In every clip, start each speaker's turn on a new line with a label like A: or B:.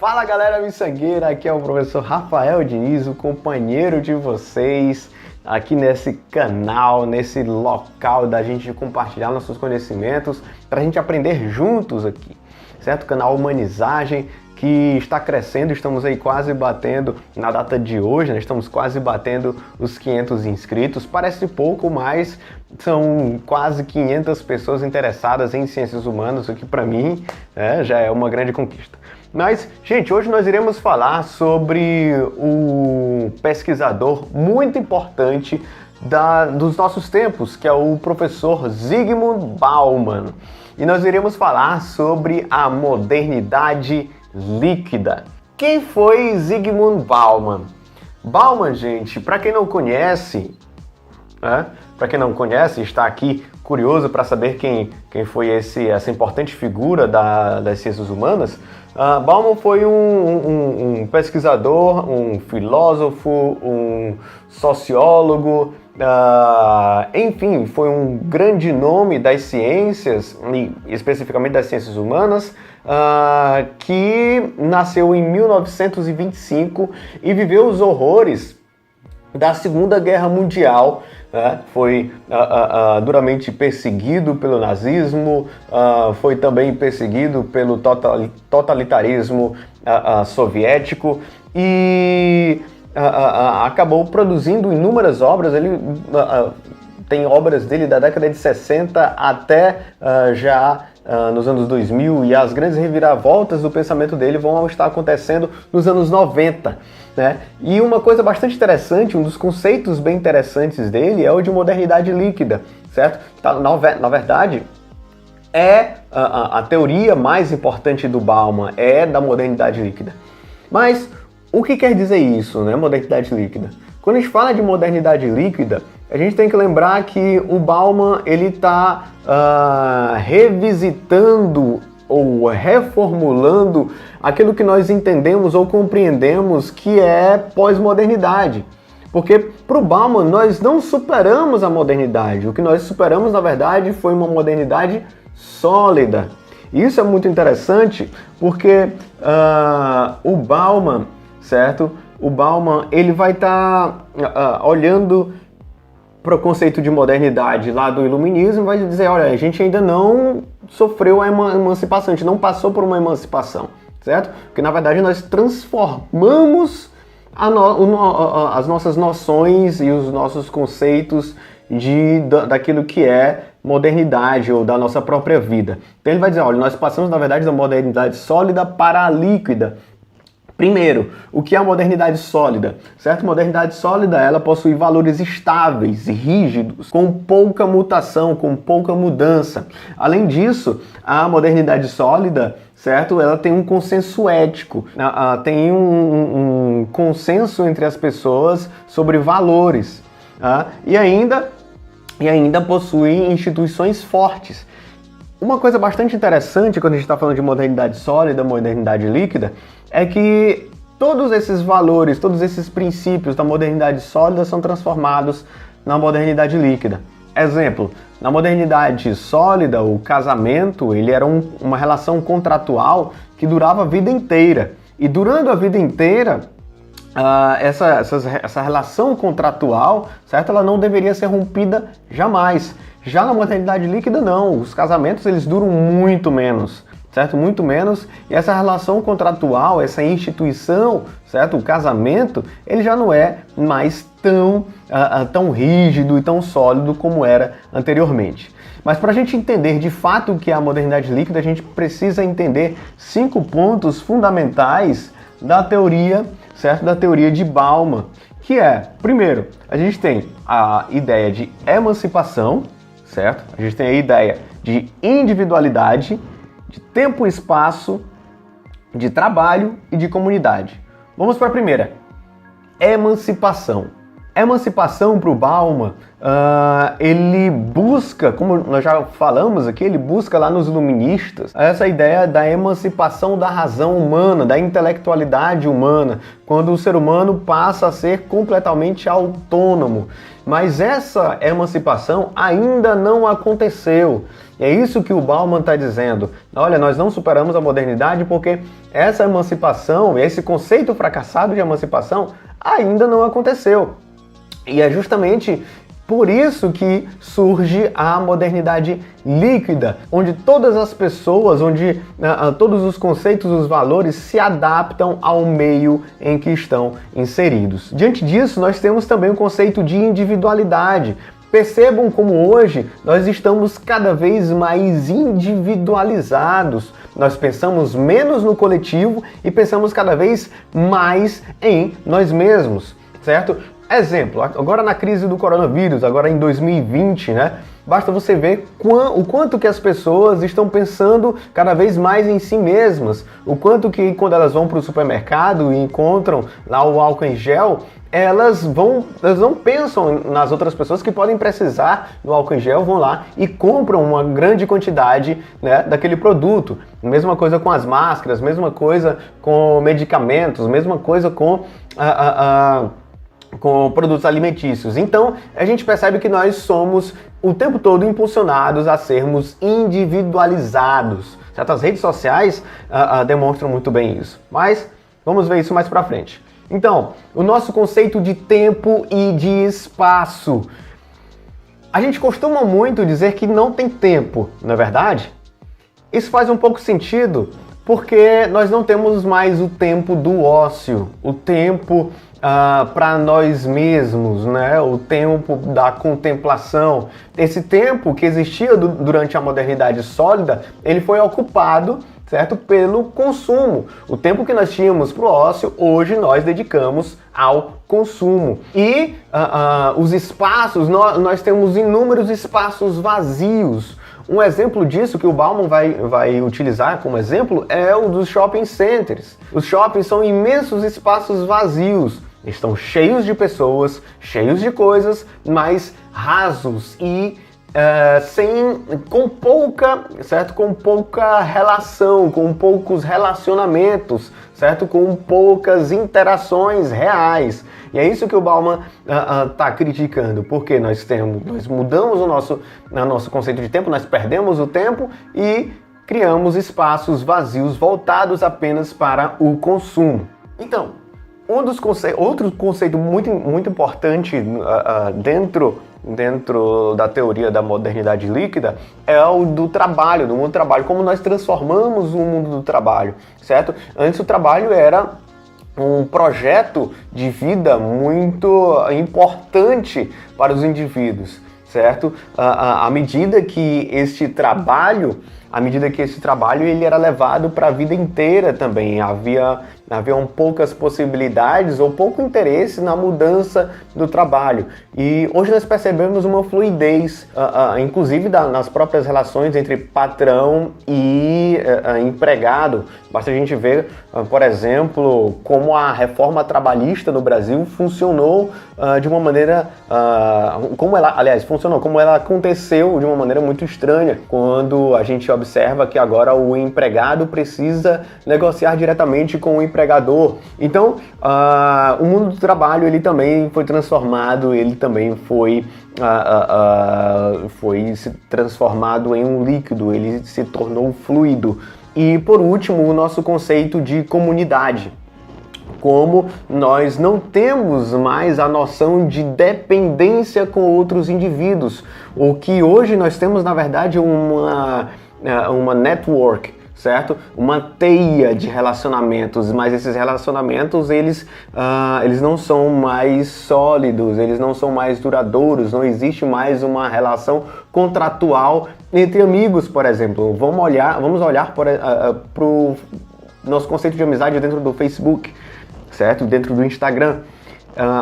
A: Fala galera miçangueira, aqui é o professor Rafael Diniz, o companheiro de vocês aqui nesse canal, nesse local da gente compartilhar nossos conhecimentos para a gente aprender juntos aqui, certo? Canal Humanizagem que está crescendo, estamos aí quase batendo, na data de hoje, né, estamos quase batendo os 500 inscritos, parece pouco, mas são quase 500 pessoas interessadas em ciências humanas, o que para mim já é uma grande conquista. Mas, gente, hoje nós iremos falar sobre o pesquisador muito importante dos nossos tempos, que é o professor Zygmunt Bauman. E nós iremos falar sobre a modernidade líquida. Quem foi Zygmunt Bauman? Bauman, gente, para quem não conhece, está aqui curioso para saber quem foi essa importante figura das ciências humanas. Bauman foi um pesquisador, um filósofo, um sociólogo, enfim, foi um grande nome das ciências, especificamente das ciências humanas, que nasceu em 1925 e viveu os horrores da Segunda Guerra Mundial. Foi duramente perseguido pelo nazismo, foi também perseguido pelo totalitarismo soviético e acabou produzindo inúmeras obras. Ele tem obras dele da década de 60 até nos anos 2000, e as grandes reviravoltas do pensamento dele vão estar acontecendo nos anos 90. Né? E uma coisa bastante interessante, um dos conceitos bem interessantes dele é o de modernidade líquida, certo? Na verdade, a teoria mais importante do Bauman é da modernidade líquida. Mas o que quer dizer isso, né? Modernidade líquida? Quando a gente fala de modernidade líquida, a gente tem que lembrar que o Bauman ele está revisitando ou reformulando aquilo que nós entendemos ou compreendemos que é pós-modernidade. Porque para o Bauman nós não superamos a modernidade, o que nós superamos na verdade foi uma modernidade sólida. E isso é muito interessante porque o Bauman, certo? O Bauman ele vai estar olhando para o conceito de modernidade lá do iluminismo, vai dizer, olha, a gente ainda não sofreu a emancipação, a gente não passou por uma emancipação, certo? Porque na verdade nós transformamos as nossas noções e os nossos conceitos daquilo que é modernidade ou da nossa própria vida. Então ele vai dizer, olha, nós passamos na verdade da modernidade sólida para a líquida. Primeiro, o que é a modernidade sólida? Certo? Modernidade sólida, ela possui valores estáveis e rígidos, com pouca mutação, com pouca mudança. Além disso, a modernidade sólida, certo? Ela tem um consenso ético, tem um consenso entre as pessoas sobre valores, e ainda possui instituições fortes. Uma coisa bastante interessante quando a gente está falando de modernidade sólida, modernidade líquida, é que todos esses valores, todos esses princípios da modernidade sólida são transformados na modernidade líquida. Exemplo, na modernidade sólida, o casamento ele era uma relação contratual que durava a vida inteira. E durante a vida inteira, essa relação contratual, certo? Ela não deveria ser rompida jamais. Já na modernidade líquida, não. Os casamentos eles duram muito menos, certo? Muito menos. E essa relação contratual, essa instituição, certo? O casamento, ele já não é mais tão rígido e tão sólido como era anteriormente. Mas para a gente entender de fato o que é a modernidade líquida, a gente precisa entender 5 pontos fundamentais da teoria, certo? Da teoria de Bauman, que é, primeiro, a gente tem a ideia de emancipação, certo? A gente tem a ideia de individualidade, de tempo e espaço, de trabalho e de comunidade. Vamos para a primeira, emancipação. Emancipação para o Bauman, ele busca, como nós já falamos aqui, ele busca lá nos iluministas essa ideia da emancipação da razão humana, da intelectualidade humana, quando o ser humano passa a ser completamente autônomo. Mas essa emancipação ainda não aconteceu. E é isso que o Bauman está dizendo. Olha, nós não superamos a modernidade porque essa emancipação, esse conceito fracassado de emancipação ainda não aconteceu. E é justamente por isso que surge a modernidade líquida, onde todas as pessoas, onde todos os conceitos, os valores se adaptam ao meio em que estão inseridos. Diante disso, nós temos também o conceito de individualidade. Percebam como hoje nós estamos cada vez mais individualizados. Nós pensamos menos no coletivo e pensamos cada vez mais em nós mesmos, certo? Exemplo, agora na crise do coronavírus, agora em 2020, né? Basta você ver o quanto que as pessoas estão pensando cada vez mais em si mesmas. O quanto que quando elas vão para o supermercado e encontram lá o álcool em gel, elas não pensam nas outras pessoas que podem precisar do álcool em gel, vão lá e compram uma grande quantidade, né, daquele produto. Mesma coisa com as máscaras, mesma coisa com medicamentos, mesma coisa com produtos alimentícios. Então, a gente percebe que nós somos o tempo todo impulsionados a sermos individualizados. Certas redes sociais demonstram muito bem isso. Mas vamos ver isso mais pra frente. Então, o nosso conceito de tempo e de espaço. A gente costuma muito dizer que não tem tempo, não é verdade? Isso faz um pouco sentido, porque nós não temos mais o tempo do ócio, o tempo para nós mesmos, né? O tempo da contemplação. Esse tempo que existia durante a modernidade sólida, ele foi ocupado, certo? Pelo consumo. O tempo que nós tínhamos para o ócio, hoje nós dedicamos ao consumo. E os espaços, nós temos inúmeros espaços vazios. Um exemplo disso que o Bauman vai utilizar como exemplo é o dos shopping centers. Os shoppings são imensos espaços vazios. Estão cheios de pessoas, cheios de coisas, mas rasos e com pouca relação, com poucos relacionamentos, certo? Com poucas interações reais. E é isso que o Bauman está criticando, porque nós mudamos o nosso conceito de tempo, nós perdemos o tempo e criamos espaços vazios voltados apenas para o consumo. Então, outro conceito muito importante dentro da teoria da modernidade líquida é o do trabalho, do mundo do trabalho, como nós transformamos o mundo do trabalho, certo? Antes o trabalho era um projeto de vida muito importante para os indivíduos, certo? À medida que este trabalho ele era levado para a vida inteira também, haviam poucas possibilidades ou pouco interesse na mudança do trabalho. E hoje nós percebemos uma fluidez, inclusive nas próprias relações entre patrão e empregado. Basta a gente ver, por exemplo, como a reforma trabalhista no Brasil funcionou de uma maneira... como ela aconteceu de uma maneira muito estranha, quando a gente observa que agora o empregado precisa negociar diretamente com o empregador. Então, o mundo do trabalho ele também foi transformado, ele também foi se transformado em um líquido, ele se tornou fluido. E por último, o nosso conceito de comunidade. Como nós não temos mais a noção de dependência com outros indivíduos. O que hoje nós temos, na verdade, uma network, certo? Uma teia de relacionamentos, mas esses relacionamentos, eles não são mais sólidos, eles não são mais duradouros, não existe mais uma relação contratual entre amigos, por exemplo. Vamos olhar para o nosso conceito de amizade dentro do Facebook, certo? Dentro do Instagram.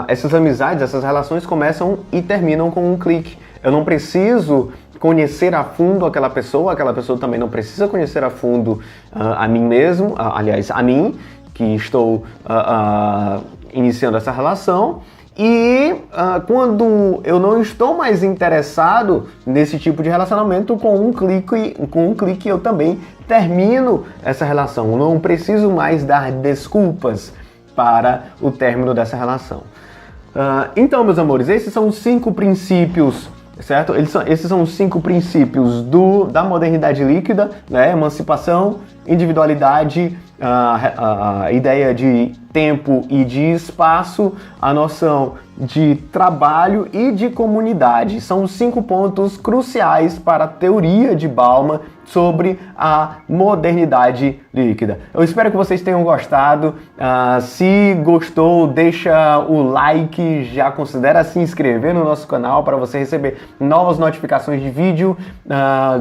A: Essas amizades, essas relações começam e terminam com um clique. Eu não preciso conhecer a fundo aquela pessoa também não precisa conhecer a fundo a mim mesmo, a mim, que estou iniciando essa relação. E quando eu não estou mais interessado nesse tipo de relacionamento, com um clique eu também termino essa relação. Eu não preciso mais dar desculpas para o término dessa relação. Então, meus amores, esses são os 5 princípios certo? Esses são os 5 princípios da modernidade líquida, né? Emancipação, individualidade, a ideia de tempo e de espaço, a noção de trabalho e de comunidade. São os 5 pontos cruciais para a teoria de Bauman sobre a modernidade líquida. Eu espero que vocês tenham gostado. Se gostou, deixa o like, já considera se inscrever no nosso canal para você receber novas notificações de vídeo.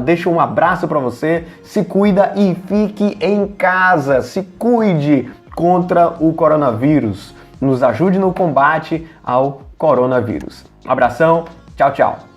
A: Deixa um abraço para você, se cuida e fique em casa, se cuide contra o coronavírus. Nos ajude no combate ao coronavírus. Abração, tchau, tchau.